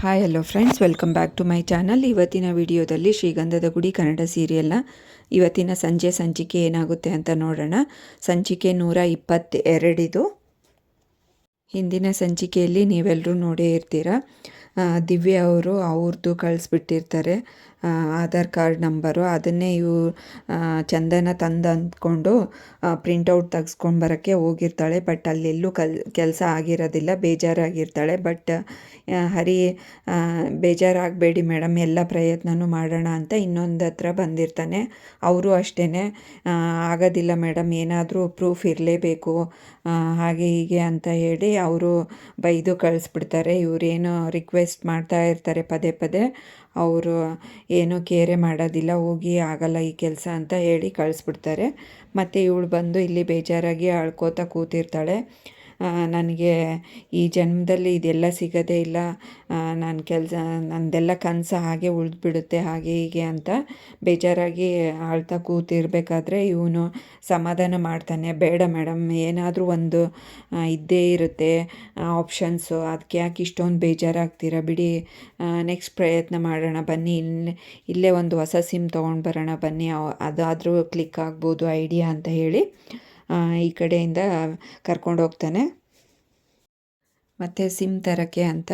Hi hello friends, welcome back to my channel. ಇವತ್ತಿನ ವಿಡಿಯೋದಲ್ಲಿ ಶ್ರೀಗಂಧದ ಗುಡಿ ಕನ್ನಡ ಸೀರಿಯಲ್ನ ಇವತ್ತಿನ ಸಂಚಿಕೆ ಏನಾಗುತ್ತೆ ಅಂತ ನೋಡೋಣ. ಸಂಚಿಕೆ 122. ಹಿಂದಿನ ಸಂಚಿಕೆಯಲ್ಲಿ ನೀವೆಲ್ಲರೂ ನೋಡೇ ಇರ್ತೀರ. ದಿವ್ಯಾ ಅವರು ಅವ್ರದ್ದು ಕಳಿಸ್ಬಿಟ್ಟಿರ್ತಾರೆ ಆಧಾರ್ ಕಾರ್ಡ್ ನಂಬರು. ಅದನ್ನೇ ಚಂದನ ತಂದು ಅಂದ್ಕೊಂಡು ಪ್ರಿಂಟೌಟ್ ತೆಗೆಸ್ಕೊಂಡು ಬರೋಕ್ಕೆ ಹೋಗಿರ್ತಾಳೆ. ಬಟ್ ಅಲ್ಲೆಲ್ಲೂ ಕೆಲಸ ಆಗಿರೋದಿಲ್ಲ, ಬೇಜಾರಾಗಿರ್ತಾಳೆ. ಬಟ್ ಹರಿ ಬೇಜಾರಾಗಬೇಡಿ ಮೇಡಮ್, ಎಲ್ಲ ಪ್ರಯತ್ನನೂ ಮಾಡೋಣ ಅಂತ ಇನ್ನೊಂದು ಹತ್ರ ಬಂದಿರ್ತಾನೆ. ಅವರು ಅಷ್ಟೇ, ಆಗೋದಿಲ್ಲ ಮೇಡಮ್, ಏನಾದರೂ ಪ್ರೂಫ್ ಇರಲೇಬೇಕು ಹಾಗೆ ಹೀಗೆ ಅಂತ ಹೇಳಿ ಅವರು ಬೈದು ಕಳಿಸ್ಬಿಡ್ತಾರೆ. ಇವರೇನೋ ರಿಕ್ವೆಸ್ಟ್ ಮಾಡ್ತಾ ಇರ್ತಾರೆ ಪದೇ ಪದೇ. ಅವರು ಏನೂ ಕೇರೆ ಮಾಡೋದಿಲ್ಲ, ಹೋಗಿ ಆಗಲ್ಲ ಈ ಕೆಲಸ ಅಂತ ಹೇಳಿ ಕಳಿಸ್ಬಿಡ್ತಾರೆ. ಮತ್ತು ಇವಳು ಬಂದು ಇಲ್ಲಿ ಬೇಜಾರಾಗಿ ಅಳ್ಕೋತಾ ಕೂತಿರ್ತಾಳೆ. ನನಗೆ ಈ ಜನ್ಮದಲ್ಲಿ ಇದೆಲ್ಲ ಸಿಗೋದೇ ಇಲ್ಲ, ನಂದೆಲ್ಲ ಕನಸು ಹಾಗೆ ಉಳಿದ್ಬಿಡುತ್ತೆ ಹಾಗೆ ಹೀಗೆ ಅಂತ ಬೇಜಾರಾಗಿ ಅಳ್ತಾ ಕೂತಿರ್ಬೇಕಾದ್ರೆ ಇವನು ಸಮಾಧಾನ ಮಾಡ್ತಾನೆ. ಬೇಡ ಮೇಡಮ್, ಏನಾದರೂ ಒಂದು ಇದ್ದೇ ಇರುತ್ತೆ ಆಪ್ಷನ್ಸು, ಅದಕ್ಕೆ ಯಾಕೆ ಇಷ್ಟೊಂದು ಬೇಜಾರಾಗ್ತೀರ ಬಿಡಿ, ನೆಕ್ಸ್ಟ್ ಪ್ರಯತ್ನ ಮಾಡೋಣ ಬನ್ನಿ, ಇಲ್ಲೇ ಒಂದು ಹೊಸ ಸಿಮ್ ತೊಗೊಂಡು ಬರೋಣ ಬನ್ನಿ, ಅದಾದರೂ ಕ್ಲಿಕ್ ಆಗ್ಬೋದು ಐಡಿಯಾ ಅಂತ ಹೇಳಿ ಈ ಕಡೆಯಿಂದ ಕರ್ಕೊಂಡು ಹೋಗ್ತಾನೆ. ಮತ್ತು ಸಿಮ್ ತರೋಕ್ಕೆ ಅಂತ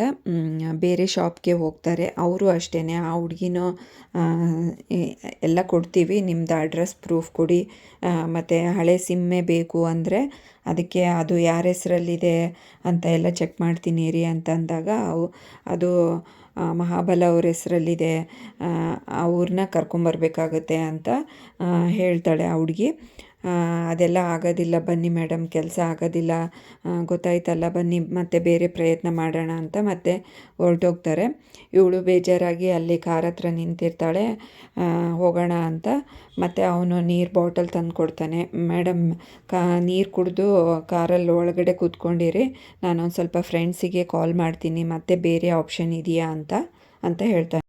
ಬೇರೆ ಶಾಪ್ಗೆ ಹೋಗ್ತಾರೆ. ಅವರು ಅಷ್ಟೇ, ಆ ಹುಡುಗಿನೂ ಎಲ್ಲ ಕೊಡ್ತೀವಿ, ನಿಮ್ಮದು ಅಡ್ರೆಸ್ ಪ್ರೂಫ್ ಕೊಡಿ, ಮತ್ತು ಹಳೆ ಸಿಮ್ಮೇ ಬೇಕು ಅಂದರೆ ಅದಕ್ಕೆ ಅದು ಯಾರ ಹೆಸರಲ್ಲಿದೆ ಅಂತ ಎಲ್ಲ ಚೆಕ್ ಮಾಡ್ತೀನಿ ರೀ ಅಂತ ಅಂದಾಗ ಅದು ಮಹಾಬಲ ಅವ್ರ ಹೆಸರಲ್ಲಿದೆ, ಅವ್ರನ್ನ ಕರ್ಕೊಂಬರ್ಬೇಕಾಗತ್ತೆ ಅಂತ ಹೇಳ್ತಾಳೆ ಆ ಹುಡುಗಿ. ಅದೆಲ್ಲ ಆಗೋದಿಲ್ಲ ಬನ್ನಿ ಮೇಡಮ್, ಕೆಲಸ ಆಗೋದಿಲ್ಲ ಗೊತ್ತಾಯ್ತಲ್ಲ, ಬನ್ನಿ ಮತ್ತೆ ಬೇರೆ ಪ್ರಯತ್ನ ಮಾಡೋಣ ಅಂತ ಮತ್ತೆ ಹೊರಟೋಗ್ತಾರೆ. ಇವಳು ಬೇಜಾರಾಗಿ ಅಲ್ಲಿ ಕಾರ್ ಹತ್ರ ನಿಂತಿರ್ತಾಳೆ. ಹೋಗೋಣ ಅಂತ ಮತ್ತು ಅವನು ನೀರು ಬಾಟಲ್ ತಂದು ಕೊಡ್ತಾನೆ. ಮೇಡಮ್, ನೀರು ಕುಡಿದು ಕಾರಲ್ಲಿ ಒಳಗಡೆ ಕೂತ್ಕೊಂಡಿರಿ, ನಾನೊಂದು ಸ್ವಲ್ಪ ಫ್ರೆಂಡ್ಸಿಗೆ ಕಾಲ್ ಮಾಡ್ತೀನಿ, ಮತ್ತೆ ಬೇರೆ ಆಪ್ಷನ್ ಇದೆಯಾ ಅಂತ ಹೇಳ್ತಾನೆ.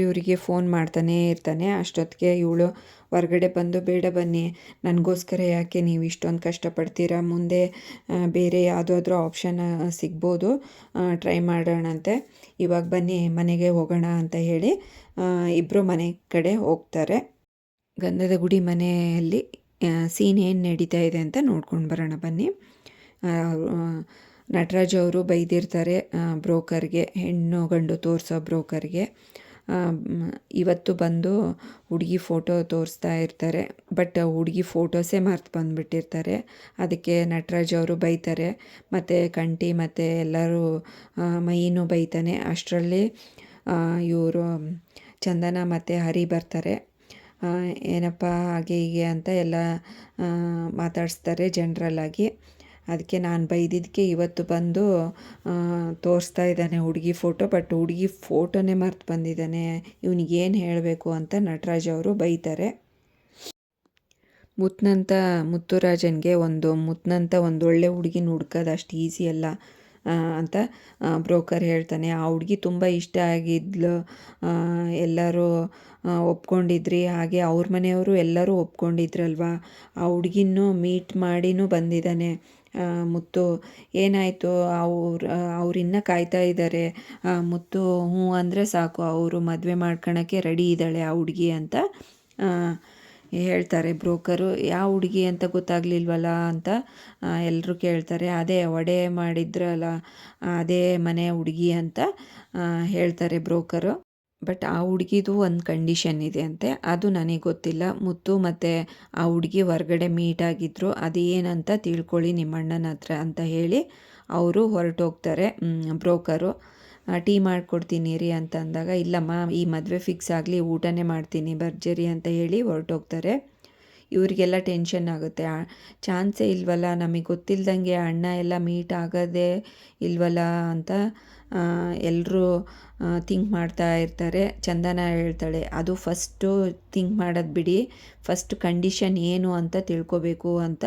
ಇವರಿಗೆ ಫೋನ್ ಮಾಡ್ತಾನೇ ಇರ್ತಾನೆ. ಅಷ್ಟೊತ್ತಿಗೆ ಇವಳು ಹೊರಗಡೆ ಬಂದು, ಬೇಡ ಬನ್ನಿ, ನನಗೋಸ್ಕರ ಯಾಕೆ ನೀವು ಇಷ್ಟೊಂದು ಕಷ್ಟಪಡ್ತೀರಾ, ಮುಂದೆ ಬೇರೆ ಯಾವುದಾದ್ರೂ ಆಪ್ಷನ್ ಸಿಗ್ಬೋದು, ಟ್ರೈ ಮಾಡೋಣಂತೆ, ಇವಾಗ ಬನ್ನಿ ಮನೆಗೆ ಹೋಗೋಣ ಅಂತ ಹೇಳಿ ಇಬ್ಬರು ಮನೆ ಕಡೆ ಹೋಗ್ತಾರೆ. ಗಂಧದ ಗುಡಿ ಮನೆಯಲ್ಲಿ ಸೀನ್ ಏನು ನಡೀತಾ ಇದೆ ಅಂತ ನೋಡ್ಕೊಂಡು ಬರೋಣ ಬನ್ನಿ. ನಟರಾಜ್ ಅವರು ಬೈದಿರ್ತಾರೆ ಬ್ರೋಕರ್ಗೆ, ಹೆಣ್ಣು ಗಂಡು ತೋರಿಸೋ ಬ್ರೋಕರ್ಗೆ. ಇವತ್ತು ಬಂದು ಹುಡುಗಿ ಫೋಟೋ ತೋರಿಸ್ತಾ ಇರ್ತಾರೆ, ಬಟ್ ಹುಡುಗಿ ಫೋಟೋಸೇ ಮರ್ತು ಬಂದುಬಿಟ್ಟಿರ್ತಾರೆ. ಅದಕ್ಕೆ ನಟರಾಜ್ ಅವರು ಬೈತಾರೆ, ಮತ್ತು ಕಂಠಿ ಮತ್ತು ಎಲ್ಲರೂ ಮೈನು ಬೈತಾನೆ. ಅಷ್ಟರಲ್ಲಿ ಇವರು ಚಂದನ ಮತ್ತು ಹರಿ ಬರ್ತಾರೆ. ಏನಪ್ಪ ಹಾಗೆ ಹೀಗೆ ಅಂತ ಎಲ್ಲ ಮಾತಾಡಿಸ್ತಾರೆ ಜನರಲ್ಲಾಗಿ. ಅದಕ್ಕೆ ನಾನು ಬೈದಿದ್ದಕ್ಕೆ ಇವತ್ತು ಬಂದು ತೋರಿಸ್ತಾ ಇದ್ದಾನೆ ಹುಡುಗಿ ಫೋಟೋ, ಬಟ್ ಹುಡುಗಿ ಫೋಟೋನೇ ಮರ್ತು ಬಂದಿದ್ದಾನೆ, ಇವನಿಗೇನು ಹೇಳಬೇಕು ಅಂತ ನಟರಾಜ್ ಅವರು ಬೈತಾರೆ. ಮುತ್ತುರಾಜನ್ಗೆ ಮುತ್ತನಂತ ಒಂದು ಒಳ್ಳೆ ಹುಡುಗಿನ ಹುಡ್ಕೋದು ಅಷ್ಟು ಈಸಿ ಅಲ್ಲ ಅಂತ ಬ್ರೋಕರ್ ಹೇಳ್ತಾನೆ. ಆ ಹುಡುಗಿ ತುಂಬ ಇಷ್ಟ ಆಗಿದ್ಲು, ಎಲ್ಲರೂ ಒಪ್ಕೊಂಡಿದ್ರಿ, ಹಾಗೆ ಅವ್ರ ಮನೆಯವರು ಎಲ್ಲರೂ ಒಪ್ಕೊಂಡಿದ್ರಲ್ವ, ಆ ಹುಡುಗಿನೂ ಮೀಟ್ ಮಾಡಿನೂ ಬಂದಿದ್ದಾನೆ ಮುತ್ತು. ಏನಾಯಿತು, ಅವ್ರು ಇನ್ನೂ ಕಾಯ್ತಾ ಇದ್ದಾರೆ, ಮುತ್ತು ಹ್ಞೂ ಅಂದರೆ ಸಾಕು, ಅವರು ಮದುವೆ ಮಾಡ್ಕೊಳಕ್ಕೆ ರೆಡಿ ಇದ್ದಾಳೆ ಆ ಹುಡುಗಿ ಅಂತ ಹೇಳ್ತಾರೆ ಬ್ರೋಕರು. ಯಾವ ಹುಡುಗಿ ಅಂತ ಗೊತ್ತಾಗ್ಲಿಲ್ವಲ್ಲ ಅಂತ ಎಲ್ಲರೂ ಕೇಳ್ತಾರೆ. ಅದೇ ಒಡೆ ಮಾಡಿದ್ರಲ್ಲ ಅದೇ ಮನೆ ಹುಡುಗಿ ಅಂತ ಹೇಳ್ತಾರೆ ಬ್ರೋಕರು. ಬಟ್ ಆ ಹುಡುಗಿದು ಒಂದು ಕಂಡೀಷನ್ ಇದೆ ಅಂತೆ, ಅದು ನನಗೆ ಗೊತ್ತಿಲ್ಲ. ಮುತ್ತು ಮತ್ತು ಆ ಹುಡುಗಿ ಹೊರಗಡೆ ಮೀಟ್ ಆಗಿದ್ರು, ಅದು ಏನಂತ ತಿಳ್ಕೊಳ್ಳಿ ನಿಮ್ಮ ಅಣ್ಣನ ಹತ್ರ ಅಂತ ಹೇಳಿ ಅವರು ಹೊರಟೋಗ್ತಾರೆ ಬ್ರೋಕರು. ಟೀ ಮಾಡಿಕೊಡ್ತೀನಿ ರೀ ಅಂತ ಅಂದಾಗ, ಇಲ್ಲಮ್ಮ ಈ ಮದುವೆ ಫಿಕ್ಸ್ ಆಗಲಿ, ಊಟನೇ ಮಾಡ್ತೀನಿ ಭರ್ಜರಿ ಅಂತ ಹೇಳಿ ಹೊರಟೋಗ್ತಾರೆ. ಇವರಿಗೆಲ್ಲ ಟೆನ್ಷನ್ ಆಗುತ್ತೆ, ಚಾನ್ಸೇ ಇಲ್ವಲ್ಲ, ನಮಗೆ ಗೊತ್ತಿಲ್ದಂಗೆ ಅಣ್ಣ ಎಲ್ಲ ಮೀಟ್ ಆಗೋದೇ ಇಲ್ವಲ್ಲ ಅಂತ ಎಲ್ಲರೂ ಥಿಂಕ್ ಮಾಡ್ತಾ ಇರ್ತಾರೆ. ಚಂದನ ಹೇಳ್ತಾಳೆ, ಅದು ಫಸ್ಟು ಥಿಂಕ್ ಮಾಡೋದು ಬಿಡಿ, ಫಸ್ಟ್ ಕಂಡೀಷನ್ ಏನು ಅಂತ ತಿಳ್ಕೊಬೇಕು ಅಂತ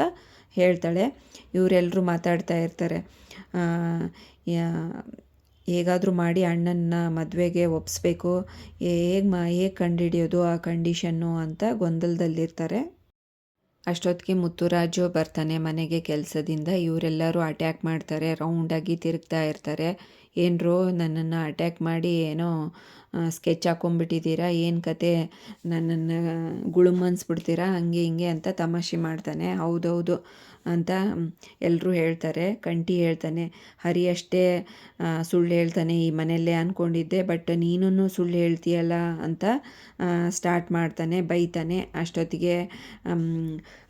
ಹೇಳ್ತಾಳೆ. ಇವರೆಲ್ಲರೂ ಮಾತಾಡ್ತಾ ಇರ್ತಾರೆ, ಹೇಗಾದರೂ ಮಾಡಿ ಅಣ್ಣನ ಮದುವೆಗೆ ಒಪ್ಪಿಸ್ಬೇಕು, ಹೇಗೆ ಕಂಡುಹಿಡಿಯೋದು ಆ ಕಂಡೀಷನ್ನು ಅಂತ ಗೊಂದಲದಲ್ಲಿರ್ತಾರೆ. ಅಷ್ಟೊತ್ತಿಗೆ ಮುತ್ತುರಾಜು ಬರ್ತಾನೆ ಮನೆಗೆ ಕೆಲಸದಿಂದ. ಇವರೆಲ್ಲರೂ ಅಟ್ಯಾಕ್ ಮಾಡ್ತಾರೆ, ರೌಂಡಾಗಿ ತಿರುಗ್ತಾ ಇರ್ತಾರೆ. ಏನರೋ ನನ್ನನ್ನು ಅಟ್ಯಾಕ್ ಮಾಡಿ ಏನೋ ಸ್ಕೆಚ್ ಹಾಕ್ಕೊಂಬಿಟ್ಟಿದ್ದೀರಾ, ಏನು ಕತೆ, ನನ್ನನ್ನು ಗುಳುಮನ್ಸ್ಬಿಡ್ತೀರಾ, ಹಂಗೆ ಹಿಂಗೆ ಅಂತ ತಮಾಷೆ ಮಾಡ್ತಾನೆ. ಹೌದೌದು ಅಂತ ಎಲ್ಲರೂ ಹೇಳ್ತಾರೆ. ಕಂಠಿ ಹೇಳ್ತಾನೆ, ಹರಿ ಅಷ್ಟೇ ಸುಳ್ಳು ಹೇಳ್ತಾನೆ ಈ ಮನೆಯಲ್ಲೇ ಅಂದ್ಕೊಂಡಿದ್ದೆ, ಬಟ್ ನೀನು ಸುಳ್ಳು ಹೇಳ್ತೀಯಲ್ಲ ಅಂತ ಸ್ಟಾರ್ಟ್ ಮಾಡ್ತಾನೆ, ಬೈತಾನೆ. ಅಷ್ಟೊತ್ತಿಗೆ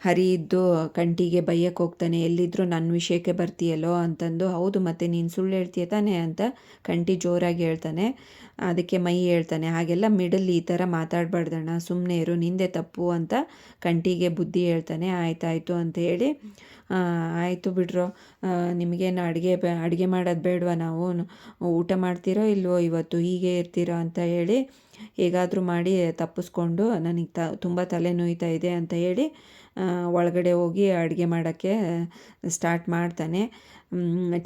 ಹರಿ ಇದ್ದು ಕಂಠಿಗೆ ಬೈಯಕ್ಕೆ ಹೋಗ್ತಾನೆ, ಎಲ್ಲಿದ್ದರೂ ನನ್ನ ವಿಷಯಕ್ಕೆ ಬರ್ತೀಯಲ್ಲೋ ಅಂತಂದು. ಹೌದು ಮತ್ತೆ ನೀನು ಸುಳ್ಳು ಹೇಳ್ತೀಯ ತಾನೆ ಅಂತ ಕಂಠಿ ಜೋರಾಗಿ ಹೇಳ್ತಾನೆ. ಅದಕ್ಕೆ ಮೈ ಹೇಳ್ತಾನೆ, ಹಾಗೆಲ್ಲ ಮಿಡಲ್ ಈ ಥರ ಮಾತಾಡಬಾರ್ದಣ್ಣ, ಸುಮ್ಮನೆ ಇರು, ನಿಂದೆ ತಪ್ಪು ಅಂತ ಕಂಠಿಗೆ ಬುದ್ಧಿ ಹೇಳ್ತಾನೆ. ಆಯ್ತಾಯಿತು ಅಂತ ಹೇಳಿ, ಆಯಿತು ಬಿಡ್ರೋ, ನಿಮಗೇನು ಅಡುಗೆ ಮಾಡೋದು ಬೇಡವಾ, ನಾವು ಊಟ ಮಾಡ್ತೀರೋ ಇಲ್ವೋ ಇವತ್ತು, ಹೀಗೆ ಇರ್ತೀರೋ ಅಂತ ಹೇಳಿ ಹೇಗಾದರೂ ಮಾಡಿ ತಪ್ಪಿಸ್ಕೊಂಡು ನನಗೆ ತುಂಬ ತಲೆ ನೋಯ್ತಾ ಇದೆ ಅಂತ ಹೇಳಿ ಒಳಗಡೆ ಹೋಗಿ ಅಡುಗೆ ಮಾಡೋಕ್ಕೆ ಸ್ಟಾರ್ಟ್ ಮಾಡ್ತಾನೆ.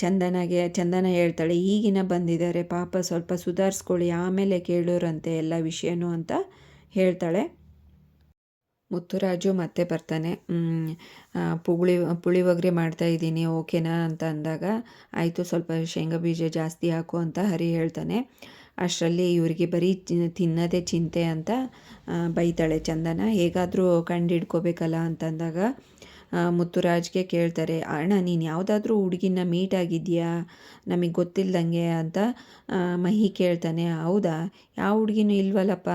ಚಂದನ ಹೇಳ್ತಾಳೆ, ಈಗಿನ ಬಂದಿದ್ದಾರೆ ಪಾಪ, ಸ್ವಲ್ಪ ಸುಧಾರಿಸ್ಕೊಳ್ಳಿ, ಆಮೇಲೆ ಕೇಳೋರಂತೆ ಎಲ್ಲ ವಿಷಯನೂ ಅಂತ ಹೇಳ್ತಾಳೆ. ಮುತ್ತುರಾಜು ಮತ್ತೆ ಬರ್ತಾನೆ. ಪುಳಿಯೋಗರೆ ಮಾಡ್ತಾಯಿದ್ದೀನಿ, ಓಕೆನಾ ಅಂತ ಅಂದಾಗ, ಆಯಿತು ಸ್ವಲ್ಪ ಶೇಂಗಾ ಬೀಜ ಜಾಸ್ತಿ ಹಾಕು ಅಂತ ಹರಿ ಹೇಳ್ತಾನೆ. ಅಷ್ಟರಲ್ಲಿ ಇವರಿಗೆ ಬರೀ ತಿನ್ನೋದೇ ಚಿಂತೆ ಅಂತ ಬೈತಾಳೆ ಚಂದನ. ಹೇಗಾದರೂ ಕಂಡು ಅಂತಂದಾಗ ಮುತ್ತುರಾಜ್ಗೆ ಕೇಳ್ತಾರೆ, ಅಣ್ಣ ನೀನು ಯಾವುದಾದ್ರೂ ಹುಡುಗಿನ ಮೀಟ್ ಆಗಿದೆಯಾ ನಮಗೆ ಗೊತ್ತಿಲ್ದಂಗೆ ಅಂತ ಮಹಿ ಕೇಳ್ತಾನೆ. ಹೌದಾ, ಯಾವ ಹುಡುಗಿನೂ ಇಲ್ವಲ್ಲಪ್ಪ,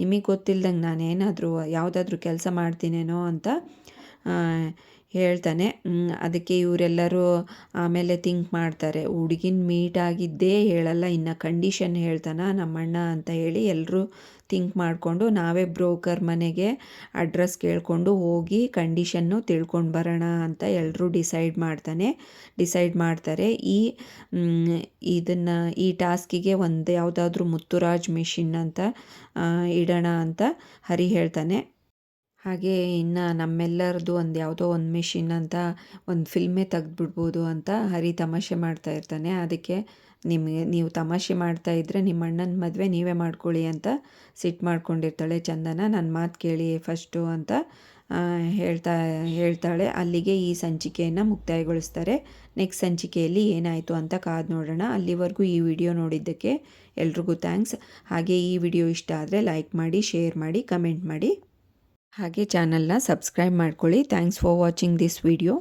ನಿಮಗೆ ಗೊತ್ತಿಲ್ದಂಗೆ ನಾನೇನಾದರೂ ಯಾವುದಾದ್ರೂ ಕೆಲಸ ಮಾಡ್ತೀನೇನೋ ಅಂತ ಹೇಳ್ತಾನೆ. ಅದಕ್ಕೆ ಇವರೆಲ್ಲರೂ ಆಮೇಲೆ ಥಿಂಕ್ ಮಾಡ್ತಾರೆ, ಹುಡುಗಿನ ಮೀಟ್ ಆಗಿದ್ದೇ ಹೇಳಲ್ಲ, ಇನ್ನು ಕಂಡೀಷನ್ ಹೇಳ್ತಾನ ನಮ್ಮಣ್ಣ ಅಂತ ಹೇಳಿ ಎಲ್ಲರೂ ಥಿಂಕ್ ಮಾಡಿಕೊಂಡು ನಾವೇ ಬ್ರೋಕರ್ ಮನೆಗೆ ಅಡ್ರೆಸ್ ಕೇಳಿಕೊಂಡು ಹೋಗಿ ಕಂಡೀಷನ್ನು ತಿಳ್ಕೊಂಡು ಬರೋಣ ಅಂತ ಎಲ್ಲರೂ ಡಿಸೈಡ್ ಮಾಡ್ತಾರೆ. ಈ ಟಾಸ್ಕಿಗೆ ಒಂದು ಯಾವುದಾದ್ರೂ ಮುತ್ತುರಾಜ್ ಮಿಷಿನ್ ಅಂತ ಇಡೋಣ ಅಂತ ಹರಿ ಹೇಳ್ತಾನೆ. ಹಾಗೆ ಇನ್ನು ನಮ್ಮೆಲ್ಲರದು ಒಂದು ಯಾವುದೋ ಒಂದು ಮಿಷಿನ್ ಅಂತ ಒಂದು ಫಿಲ್ಮೇ ತೆಗ್ದುಬಿಡ್ಬೋದು ಅಂತ ಹರಿ ತಮಾಷೆ ಮಾಡ್ತಾ ಇರ್ತಾನೆ. ಅದಕ್ಕೆ ನೀವು ತಮಾಷೆ ಮಾಡ್ತಾಯಿದ್ರೆ ನಿಮ್ಮ ಅಣ್ಣನ ಮದುವೆ ನೀವೇ ಮಾಡ್ಕೊಳ್ಳಿ ಅಂತ ಸಿಟ್ಟು ಮಾಡ್ಕೊಂಡಿರ್ತಾಳೆ ಚಂದನ. ನನ್ನ ಮಾತು ಕೇಳಿ ಫಸ್ಟು ಅಂತ ಹೇಳ್ತಾಳೆ. ಅಲ್ಲಿಗೆ ಈ ಸಂಚಿಕೆಯನ್ನು ಮುಕ್ತಾಯಗೊಳಿಸ್ತಾರೆ. ನೆಕ್ಸ್ಟ್ ಸಂಚಿಕೆಯಲ್ಲಿ ಏನಾಯಿತು ಅಂತ ಕಾದು ನೋಡೋಣ. ಅಲ್ಲಿವರೆಗೂ ಈ ವಿಡಿಯೋ ನೋಡಿದ್ದಕ್ಕೆ ಎಲ್ರಿಗೂ ಥ್ಯಾಂಕ್ಸ್. ಹಾಗೆ ಈ ವಿಡಿಯೋ ಇಷ್ಟ ಆದರೆ ಲೈಕ್ ಮಾಡಿ, ಶೇರ್ ಮಾಡಿ, ಕಮೆಂಟ್ ಮಾಡಿ. ಹಾಗೆ ಚಾನಲ್ನ ಸಬ್ಸ್ಕ್ರೈಬ್ ಮಾಡ್ಕೊಳ್ಳಿ. Thanks for watching this video.